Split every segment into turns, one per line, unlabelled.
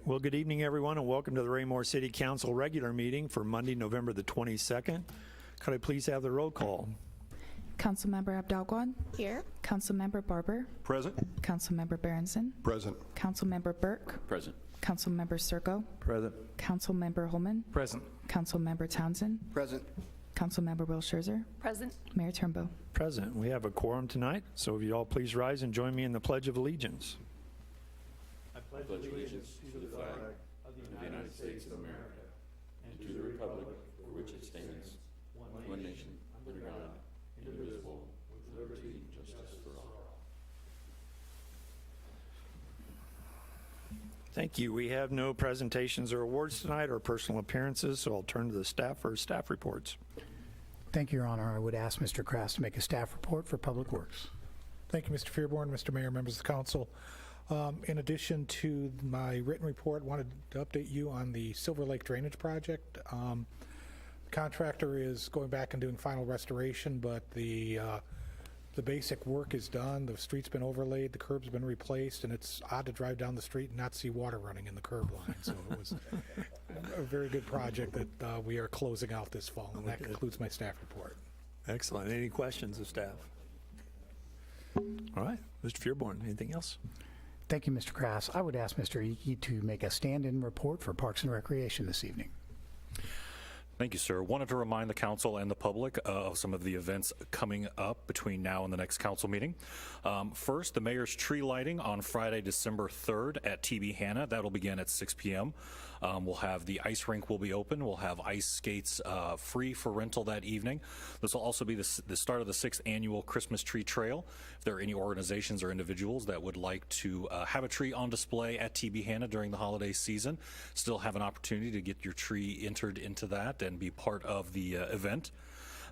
Well, good evening, everyone, and welcome to the Raymore City Council regular meeting for Monday, November the 22nd. Could I please have the roll call?
Councilmember Abdalguad.
Here.
Councilmember Barber.
Present.
Councilmember Berenson.
Present.
Councilmember Burke.
Present.
Councilmember Serko.
Present.
Councilmember Holman.
Present.
Councilmember Townsend.
Present.
Councilmember Will Scherzer.
Present.
Mayor Turnbow.
Present. We have a quorum tonight, so if you all please rise and join me in the Pledge of Allegiance. I pledge allegiance to the flag of the United States of America and to the republic for which it stands, one nation, under God, indivisible, with liberty and justice for all. Thank you. We have no presentations or awards tonight or personal appearances, so I'll turn to the staff for staff reports.
Thank you, Your Honor. I would ask Mr. Krass to make a staff report for Public Works.
Thank you, Mr. Fearborn, Mr. Mayor, members of the council. In addition to my written report, wanted to update you on the Silver Lake Drainage Project. The contractor is going back and doing final restoration, but the basic work is done. The street's been overlaid, the curb's been replaced, and it's odd to drive down the street and not see water running in the curb line. So it was a very good project that we are closing out this fall, and that concludes my staff report.
Excellent. Any questions of staff? All right. Mr. Fearborn, anything else?
Thank you, Mr. Krass. I would ask Mr. Icky to make a stand-in report for Parks and Recreation this evening.
Thank you, sir. Wanted to remind the council and the public of some of the events coming up between now and the next council meeting. First, the mayor's tree lighting on Friday, December 3rd at TB Hanna. That'll begin at 6 p.m. We'll have the ice rink will be open. We'll have ice skates free for rental that evening. This will also be the start of the 6th annual Christmas tree trail. If there are any organizations or individuals that would like to have a tree on display at TB Hanna during the holiday season, still have an opportunity to get your tree entered into that and be part of the event.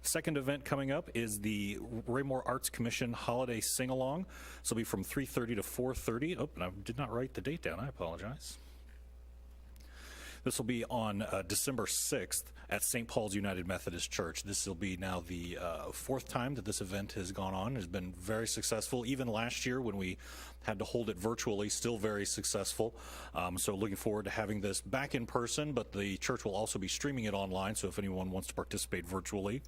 Second event coming up is the Raymore Arts Commission Holiday Sing-Along. This will be from 3:30 to 4:30. Oh, and I did not write the date down. I apologize. This will be on December 6th at St. Paul's United Methodist Church. This will be now the fourth time that this event has gone on. It has been very successful. Even last year when we had to hold it virtually, still very successful. So looking forward to having this back in person, but the church will also be streaming it online, so if anyone wants to participate virtually.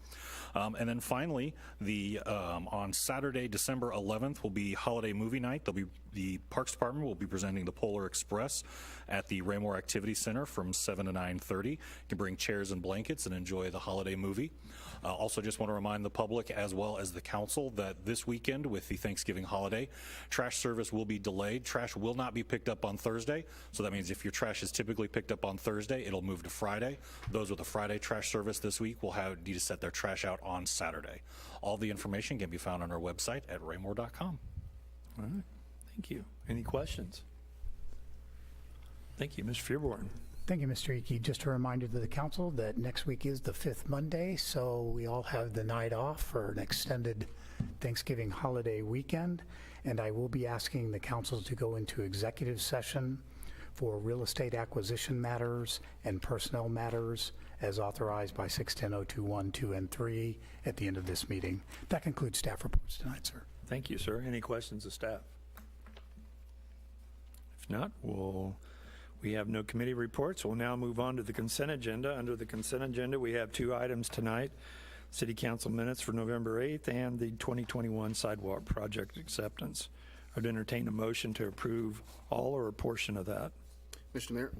And then finally, on Saturday, December 11th, will be holiday movie night. The Parks Department will be presenting The Polar Express at the Raymore Activity Center from 7 to 9:30. You can bring chairs and blankets and enjoy the holiday movie. Also just want to remind the public as well as the council that this weekend with the Thanksgiving holiday, trash service will be delayed. Trash will not be picked up on Thursday, so that means if your trash is typically picked up on Thursday, it'll move to Friday. Those with a Friday trash service this week will need to set their trash out on Saturday. All the information can be found on our website at raymore.com.
All right. Thank you. Any questions? Thank you. Mr. Fearborn.
Thank you, Mr. Icky. Just a reminder to the council that next week is the 5th Monday, so we all have the night off for an extended Thanksgiving holiday weekend, and I will be asking the council to go into executive session for real estate acquisition matters and personnel matters as authorized by 610-021, 2, and 3 at the end of this meeting. That concludes staff reports tonight, sir.
Thank you, sir. Any questions of staff? If not, we have no committee reports. We'll now move on to the consent agenda. Under the consent agenda, we have 2 items tonight: City Council minutes for November 8th and the 2021 sidewalk project acceptance. I'd entertain a motion to approve all or a portion of that.
Mr. Mayor,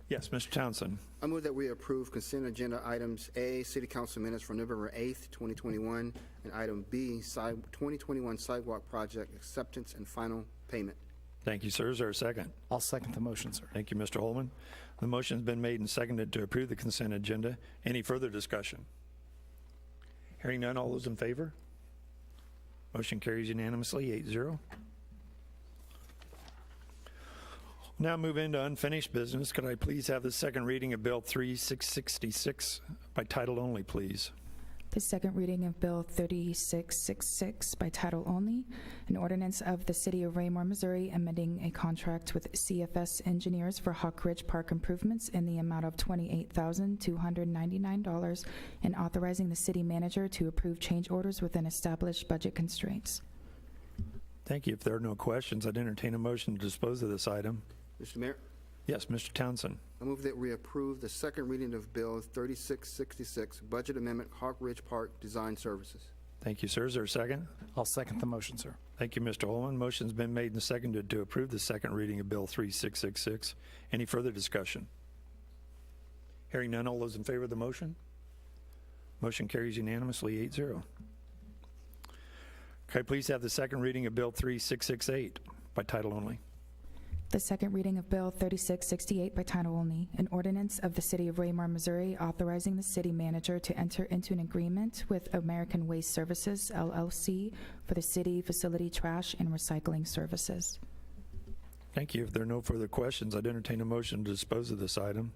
Yes, Mr. Townsend.
I move that we approve consent agenda items A, City Council minutes for November 8th, 2021, and item B, 2021 sidewalk project acceptance and final payment.
Thank you, sir. Is there a second?
I'll second the motion, sir.
Thank you, Mr. Holman. The motion's been made and seconded to approve the consent agenda. Any further discussion? Hearing none, all those in favor? Motion carries unanimously, 8-0. Now move into unfinished business. Could I please have the second reading of Bill 3666 by title only, please?
The second reading of Bill 3666 by title only, an ordinance of the City of Raymore, Missouri, amending a contract with CFS Engineers for Hawk Ridge Park improvements in the amount of $28,299 and authorizing the city manager to approve change orders within established budget constraints.
Thank you. If there are no questions, I'd entertain a motion to dispose of this item.
Mr. Mayor,
Yes, Mr. Townsend.
I move that we approve the second reading of Bill 3666, Budget Amendment, Hawk Ridge Park Design Services.
Thank you, sir. Is there a second?
I'll second the motion, sir.
Thank you, Mr. Holman. Motion's been made and seconded to approve the second reading of Bill 3666. Any further discussion? Hearing none, all those in favor of the motion? Motion carries unanimously, 8-0. Could I please have the second reading of Bill 3668 by title only?
The second reading of Bill 3668 by title only, an ordinance of the City of Raymore, Missouri, authorizing the city manager to enter into an agreement with American Waste Services, LLC, for the city facility trash and recycling services.
Thank you. If there are no further questions, I'd entertain a motion to dispose of this item.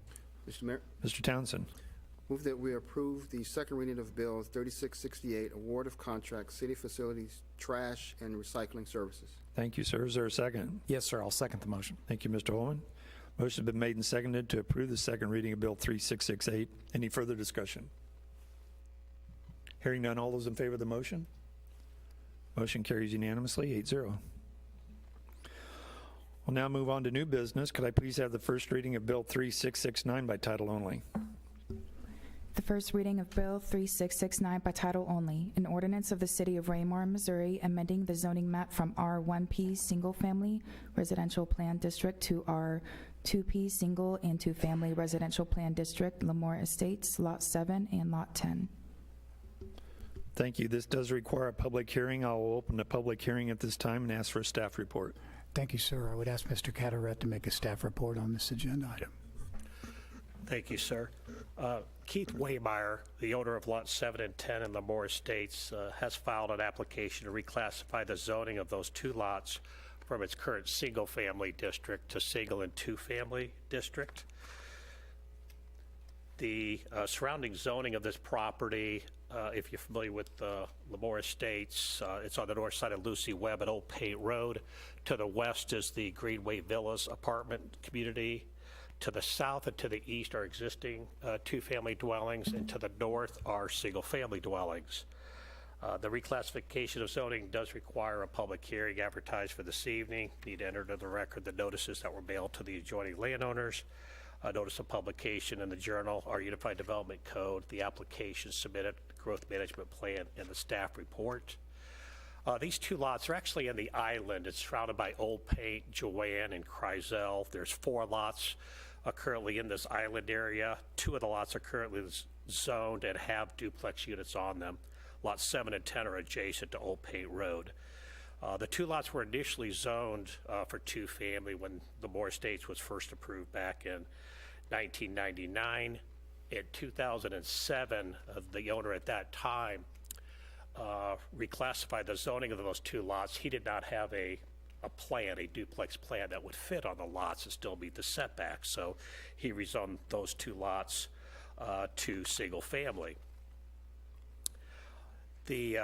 Mr. Mayor,
Mr. Townsend.
move that we approve the second reading of Bill 3668, Award of Contract, City Facilities, Trash, and Recycling Services.
Thank you, sir. Is there a second?
Yes, sir. I'll second the motion.
Thank you, Mr. Holman. Motion's been made and seconded to approve the second reading of Bill 3668. Any further discussion? Hearing none, all those in favor of the motion? Motion carries unanimously, 8-0. We'll now move on to new business. Could I please have the first reading of Bill 3669 by title only?
The first reading of Bill 3669 by title only, an ordinance of the City of Raymore, Missouri, amending the zoning map from R1P Single Family Residential Plan District to R2P Single and Two Family Residential Plan District, Raymore Estates, Lot 7 and Lot 10.
Thank you. This does require a public hearing. I will open the public hearing at this time and ask for a staff report.
Thank you, sir. I would ask Mr. Cataret to make a staff report on this agenda item.
Thank you, sir. Keith Waymire, the owner of Lot 7 and 10 in Raymore Estates, has filed an application to reclassify the zoning of those two lots from its current single-family district to single and two-family district. The surrounding zoning of this property, if you're familiar with Raymore Estates, it's on the north side of Lucy Webb at Old Paint Road. To the west is the Greenway Villas apartment community. To the south and to the east are existing two-family dwellings, and to the north are single-family dwellings. The reclassification of zoning does require a public hearing advertised for this evening. Need to enter into the record the notices that were mailed to the adjoining landowners. A notice of publication in the Journal, our Unified Development Code, the application submitted, growth management plan, and the staff report. These two lots are actually in the island. It's surrounded by Old Paint, Joanne, and Kreisel. There's 4 lots currently in this island area. 2 of the lots are currently zoned and have duplex units on them. Lots 7 and 10 are adjacent to Old Paint Road. The 2 lots were initially zoned for two-family when the Moore Estates was first approved back in 1999. In 2007, the owner at that time reclassified the zoning of those 2 lots. He did not have a plan, a duplex plan that would fit on the lots and still meet the setbacks. So he rezoned those 2 lots to single family. The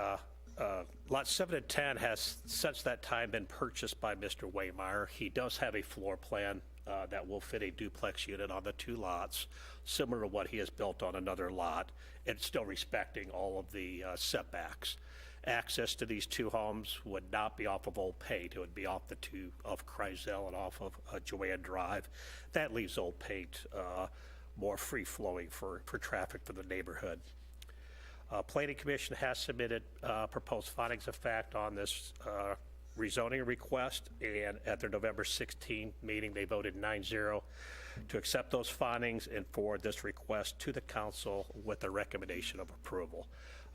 Lot 7 and 10 has since that time been purchased by Mr. Waymire. He does have a floor plan that will fit a duplex unit on the 2 lots, similar to what he has built on another lot, and still respecting all of the setbacks. Access to these 2 homes would not be off of Old Paint. It would be off the 2 of Kreisel and off of Joanne Drive. That leaves Old Paint more free-flowing for traffic for the neighborhood. Planning Commission has submitted proposed findings of fact on this rezoning request, and at their November 16 meeting, they voted 9-0 to accept those findings and forward this request to the council with a recommendation of approval.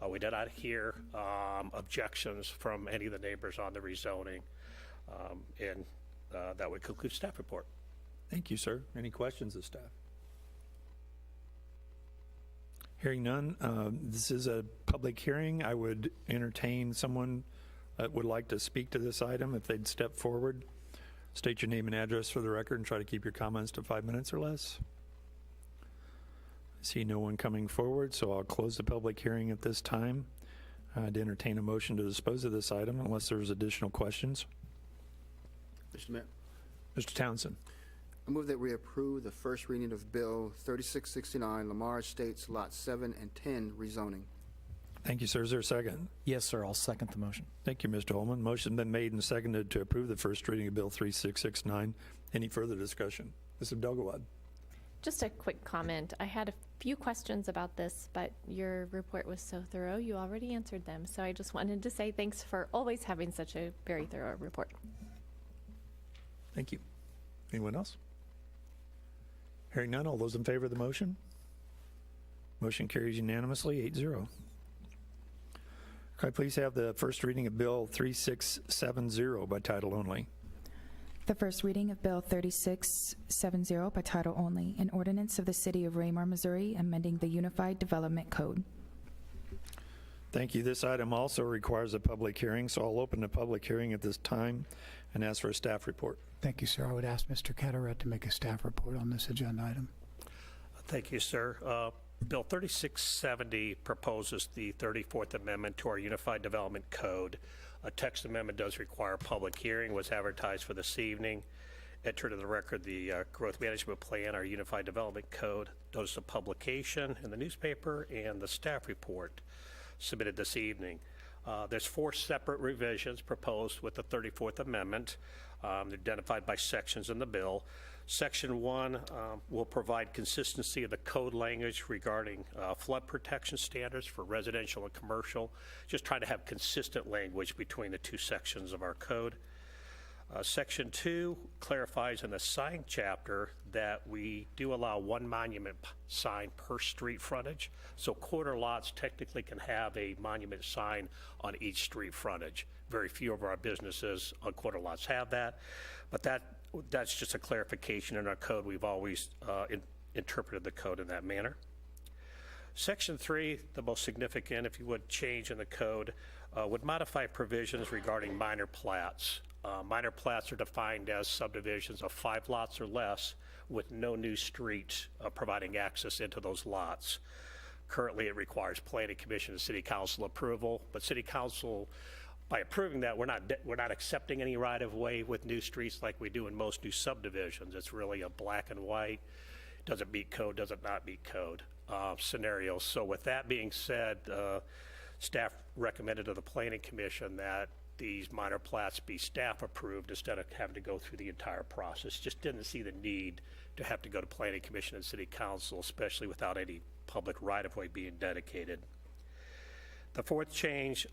We did not hear objections from any of the neighbors on the rezoning, and that would conclude staff report.
Thank you, sir. Any questions of staff? Hearing none, this is a public hearing. I would entertain someone that would like to speak to this item if they'd step forward. State your name and address for the record and try to keep your comments to 5 minutes or less. I see no one coming forward, so I'll close the public hearing at this time. I'd entertain a motion to dispose of this item unless there's additional questions.
Mr. Mayor,
Mr. Townsend.
I move that we approve the first reading of Bill 3669, Lamar Estates, Lot 7 and 10 rezoning.
Thank you, sir. Is there a second?
Yes, sir. I'll second the motion.
Thank you, Mr. Holman. Motion's been made and seconded to approve the first reading of Bill 3669. Any further discussion? Ms. Abdelgawad.
Just a quick comment. I had a few questions about this, but your report was so thorough, you already answered them. So I just wanted to say thanks for always having such a very thorough report.
Thank you. Anyone else? Hearing none, all those in favor of the motion? Motion carries unanimously, 8-0. Could I please have the first reading of Bill 3670 by title only?
The first reading of Bill 3670 by title only, an ordinance of the City of Raymore, Missouri, amending the Unified Development Code.
Thank you. This item also requires a public hearing, so I'll open the public hearing at this time and ask for a staff report.
Thank you, sir. I would ask Mr. Cataract to make a staff report on this agenda item.
Thank you, sir. Bill 3670 proposes the 34th Amendment to our Unified Development Code. A text amendment does require a public hearing, was advertised for this evening. Entered in the record the Growth Management Plan, our Unified Development Code, notice of publication in the newspaper, and the staff report submitted this evening. There's 4 separate revisions proposed with the 34th Amendment. They're identified by sections in the bill. Section 1 will provide consistency of the code language regarding flood protection standards for residential and commercial, just trying to have consistent language between the 2 sections of our code. Section 2 clarifies in the sign chapter that we do allow 1 monument sign per street frontage. So quarter lots technically can have a monument sign on each street frontage. Very few of our businesses on quarter lots have that, but that's just a clarification in our code. We've always interpreted the code in that manner. Section 3, the most significant, if you would, change in the code, would modify provisions regarding minor plats. Minor plats are defined as subdivisions of 5 lots or less with no new street providing access into those lots. Currently, it requires Planning Commission and City Council approval, but City Council, by approving that, we're not accepting any right-of-way with new streets like we do in most new subdivisions. It's really a black and white, does it meet code, does it not meet code scenario. So with that being said, staff recommended to the Planning Commission that these minor plats be staff approved instead of having to go through the entire process. Just didn't see the need to have to go to Planning Commission and City Council, especially without any public right-of-way being dedicated. The 4th change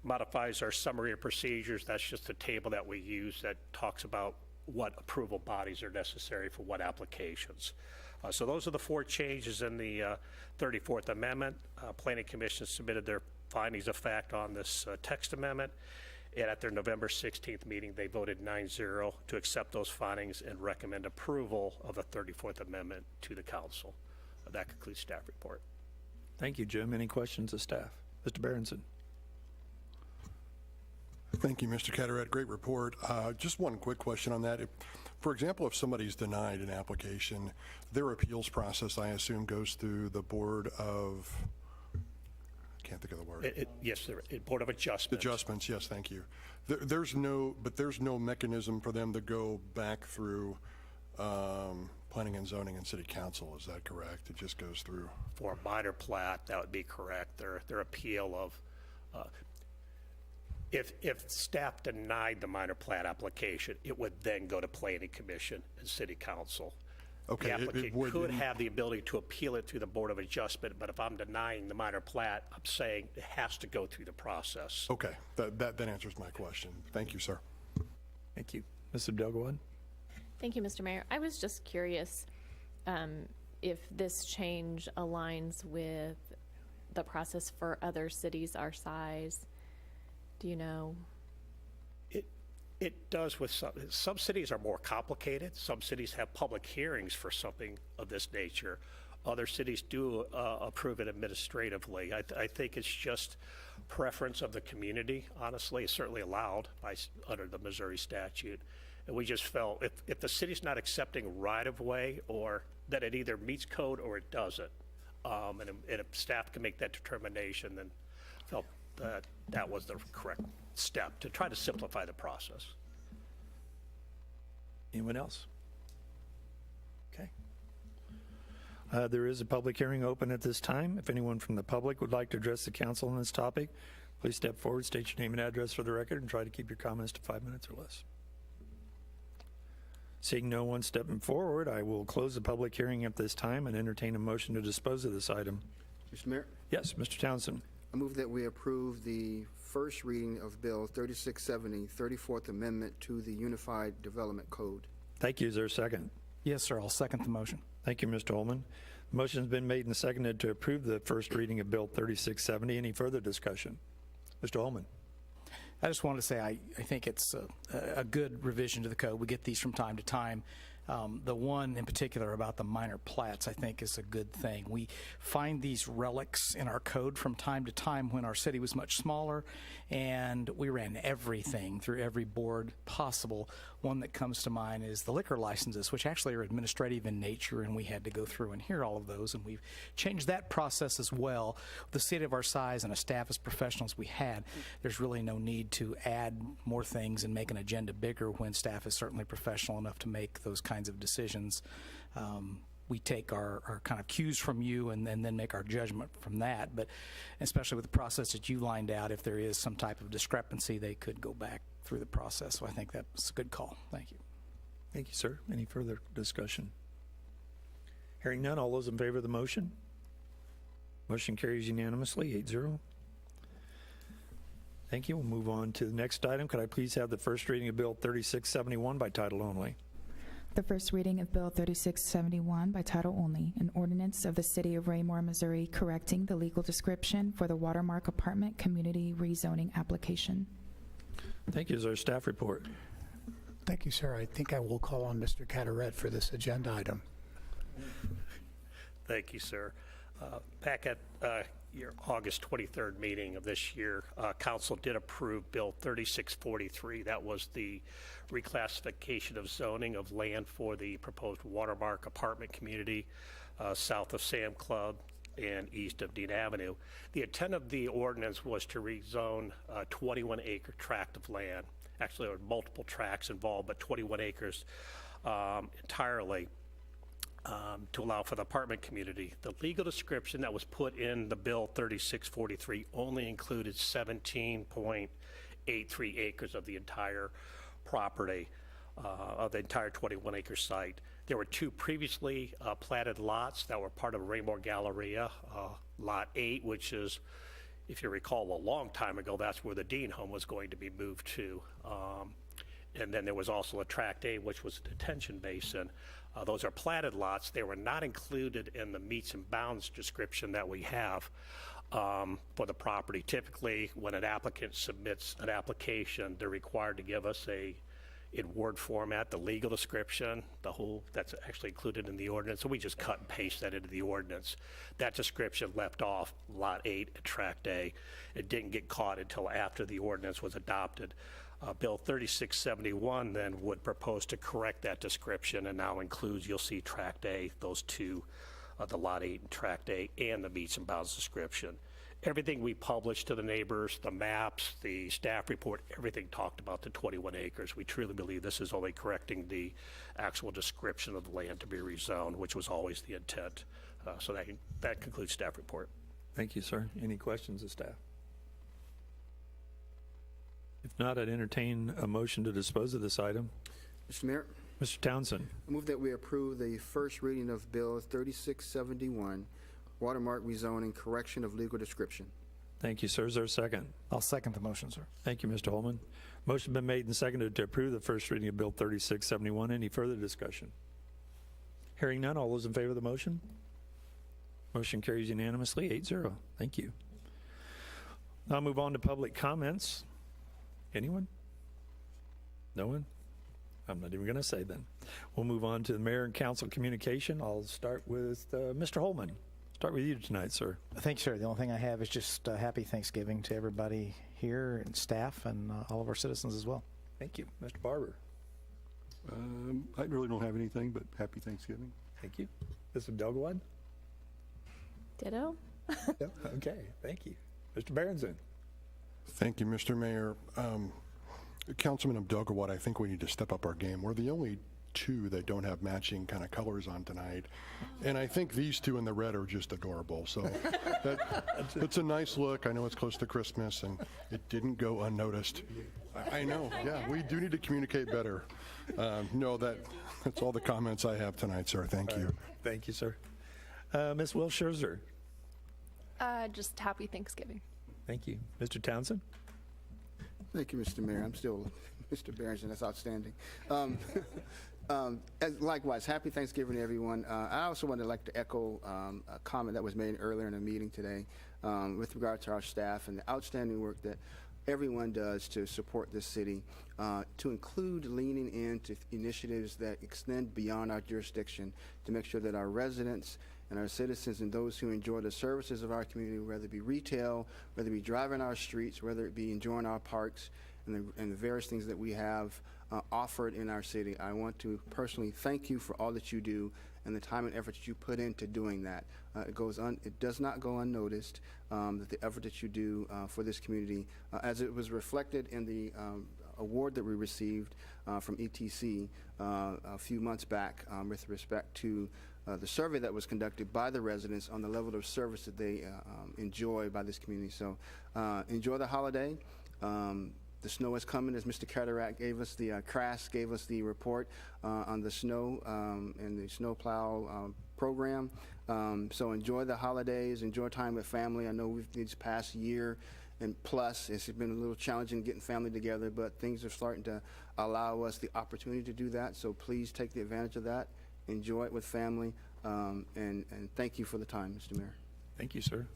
modifies our summary of procedures. That's just a table that we use that talks about what approval bodies are necessary for what applications. So those are the 4 changes in the 34th Amendment. Planning Commission submitted their findings of fact on this text amendment, and at their November 16th meeting, they voted 9-0 to accept those findings and recommend approval of the 34th Amendment to the council. That concludes staff report.
Thank you, Jim. Any questions of staff? Mr. Berenson.
Thank you, Mr. Cataract. Great report. Just one quick question on that. For example, if somebody's denied an application, their appeals process, I assume, goes through the Board of, I can't think of the word.
Yes, Board of Adjustments.
Adjustments, yes, thank you. There's no mechanism for them to go back through Planning and Zoning and City Council, is that correct? It just goes through?
For a minor plat, that would be correct. Their appeal of, if staff denied the minor plat application, it would then go to Planning Commission and City Council.
Okay,
The
it
applicant
would-
could have the ability to appeal it through the Board of Adjustment, but if I'm denying the minor plat, I'm saying it has to go through the process.
Okay, that answers my question. Thank you, sir.
Thank you. Ms. Abdelgawad.
Thank you, Mr. Mayor. I was just curious if this change aligns with the process for other cities our size. Do you know?
It does with some cities are more complicated. Some cities have public hearings for something of this nature. Other cities do approve it administratively. I think it's just preference of the community, honestly. It's certainly allowed under the Missouri statute. And we just felt if the city's not accepting right-of-way, or that it either meets code or it doesn't, and if staff can make that determination, then felt that was the correct step to try to simplify the process.
Anyone else? Okay. There is a public hearing open at this time. If anyone from the public would like to address the council on this topic, please step forward, state your name and address for the record, and try to keep your comments to 5 minutes or less. Seeing no one stepping forward, I will close the public hearing at this time and entertain a motion to dispose of this item.
Mr. Mayor,
Yes, Mr. Townsend.
I move that we approve the first reading of Bill 3670, 34th Amendment to the Unified Development Code.
Thank you. Is there a second?
Yes, sir, I'll second the motion.
Thank you, Mr. Holman. The motion's been made and seconded to approve the first reading of Bill 3670. Any further discussion? Mr. Holman.
I just wanted to say I think it's a good revision to the code. We get these from time to time. The one in particular about the minor plats, I think, is a good thing. We find these relics in our code from time to time when our city was much smaller, and we ran everything through every board possible. One that comes to mind is the liquor licenses, which actually are administrative in nature, and we had to go through and hear all of those, and we've changed that process as well. With the city of our size and a staff as professionals we had, there's really no need to add more things and make an agenda bigger when staff is certainly professional enough to make those kinds of decisions. We take our kind of cues from you and then make our judgment from that. But especially with the process that you lined out, if there is some type of discrepancy, they could go back through the process. So I think that's a good call. Thank you.
Thank you, sir. Any further discussion? Hearing none, all those in favor of the motion? Motion carries unanimously, 8-0. Thank you. We'll move on to the next item. Could I please have the first reading of Bill 3671 by title only?
The first reading of Bill 3671 by title only, an ordinance of the City of Raymore, Missouri, correcting the legal description for the Watermark Apartment Community Rezoning application.
Thank you. Is there a staff report?
Thank you, sir. I think I will call on Mr. Carteret for this agenda item.
Thank you, sir. Back at your August 23rd meeting of this year, Council did approve Bill 3643. That was the reclassification of zoning of land for the proposed Watermark apartment community south of Sam Club and east of Dean Avenue. The intent of the ordinance was to rezone a 21-acre tract of land. Actually, there were multiple tracts involved, but 21 acres entirely. To allow for the apartment community. The legal description that was put in the Bill 3643 only included 17.83 acres of the entire property, of the entire 21-acre site. There were two previously platted lots that were part of Raymore Galleria. Lot 8, which is, if you recall, a long time ago, that's where the Dean home was going to be moved to. And then there was also a Tract A, which was a detention basin. Those are platted lots. They were not included in the meets and bounds description that we have for the property. Typically, when an applicant submits an application, they're required to give us in Word format, the legal description, the whole, that's actually included in the ordinance. So we just cut and paste that into the ordinance. That description left off Lot 8 at Tract A. It didn't get caught until after the ordinance was adopted. Bill 3671 then would propose to correct that description and now includes, you'll see Tract A, those two, the Lot 8 and Tract A, and the meets and bounds description. Everything we published to the neighbors, the maps, the staff report, everything talked about the 21 acres. We truly believe this is only correcting the actual description of the land to be rezoned, which was always the intent. So that concludes staff report.
Thank you, sir. Any questions of staff? If not, I'd entertain a motion to dispose of this item.
Mr. Mayor,
Mr. Townsend.
I move that we approve the first reading of Bill 3671, Watermark Rezoning, Correction of Legal Description.
Thank you, sir. Is there a second?
I'll second the motion, sir.
Thank you, Mr. Holman. Motion been made and seconded to approve the first reading of Bill 3671. Any further discussion? Hearing none, all those in favor of the motion? Motion carries unanimously, 8-0. Thank you. Now move on to public comments. Anyone? No one? I'm not even going to say then. We'll move on to the mayor and council communication. I'll start with Mr. Holman. Start with you tonight, sir.
Thanks, sir. The only thing I have is just happy Thanksgiving to everybody here and staff and all of our citizens as well.
Thank you. Mr. Barber.
I really don't have anything, but happy Thanksgiving.
Thank you. Mr. Delgawad?
Ditto.
Yep. Okay. Thank you. Mr. Berenson.
Thank you, Mr. Mayor. Councilman Abdelgawad, I think we need to step up our game. We're the only two that don't have matching kind of colors on tonight. And I think these two in the red are just adorable. So it's a nice look. I know it's close to Christmas, and it didn't go unnoticed. I know, yeah, we do need to communicate better. No, that's all the comments I have tonight, sir. Thank you.
Thank you, sir. Ms. Wilscherzer.
Just happy Thanksgiving.
Thank you. Mr. Townsend?
Thank you, Mr. Mayor. I'm still Mr. Barrington. That's outstanding. Likewise, happy Thanksgiving to everyone. I also would like to echo a comment that was made earlier in the meeting today with regard to our staff and the outstanding work that everyone does to support this city, to include leaning into initiatives that extend beyond our jurisdiction to make sure that our residents and our citizens and those who enjoy the services of our community, whether it be retail, whether it be driving our streets, whether it be enjoying our parks and the various things that we have offered in our city. I want to personally thank you for all that you do and the time and effort that you put into doing that. It does not go unnoticed that the effort that you do for this community, as it was reflected in the award that we received from ETC a few months back with respect to the survey that was conducted by the residents on the level of service that they enjoy by this community. So enjoy the holiday. The snow is coming, as Mr. Carteret gave us, Crass gave us the report on the snow and the snowplow program. So enjoy the holidays, enjoy time with family. I know this past year and plus, it's been a little challenging getting family together, but things are starting to allow us the opportunity to do that. So please take the advantage of that. Enjoy it with family, and thank you for the time, Mr. Mayor.
Thank you, sir.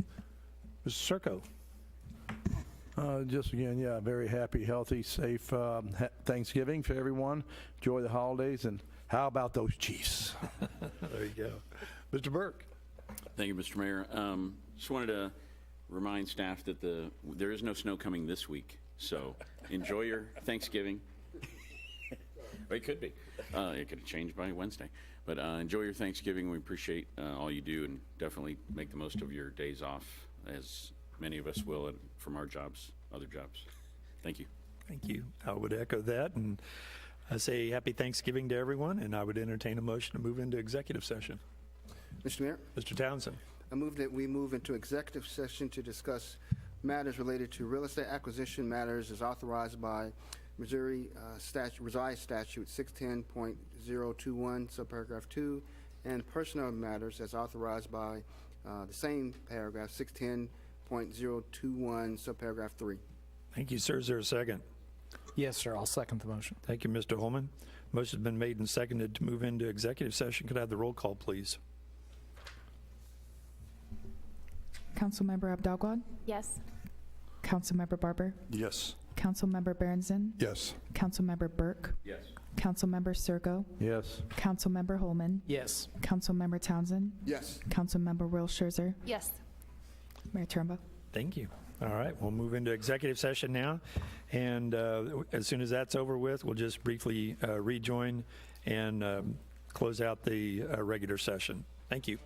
Mr. Circo?
Just again, yeah, very happy, healthy, safe Thanksgiving for everyone. Enjoy the holidays, and how about those Chiefs?
There you go. Mr. Burke?
Thank you, Mr. Mayor. Just wanted to remind staff that there is no snow coming this week, so enjoy your Thanksgiving. Well, it could be. It could have changed by Wednesday. But enjoy your Thanksgiving. We appreciate all you do, and definitely make the most of your days off, as many of us will from our jobs, other jobs. Thank you.
Thank you. I would echo that, and I say happy Thanksgiving to everyone, and I would entertain a motion to move into executive session.
Mr. Mayor,
Mr. Townsend?
I move that we move into executive session to discuss matters related to real estate acquisition matters as authorized by Missouri Revised Statute 610.021, subparagraph 2, and personnel matters as authorized by the same paragraph, 610.021, subparagraph 3.
Thank you, sir. Is there a second?
Yes, sir. I'll second the motion.
Thank you, Mr. Holman. Motion's been made and seconded to move into executive session. Could I have the roll call, please?
Councilmember Abdalgwad?
Yes.
Councilmember Barber?
Yes.
Councilmember Berenson?
Yes.
Councilmember Burke?
Yes.
Councilmember Circo?
Yes.
Councilmember Holman?
Yes.
Councilmember Townsend?
Yes.
Councilmember Wilscherzer?
Yes.
Mayor Turnbow?
Thank you. All right, we'll move into executive session now, and as soon as that's over with, we'll just briefly rejoin and close out the regular session. Thank you.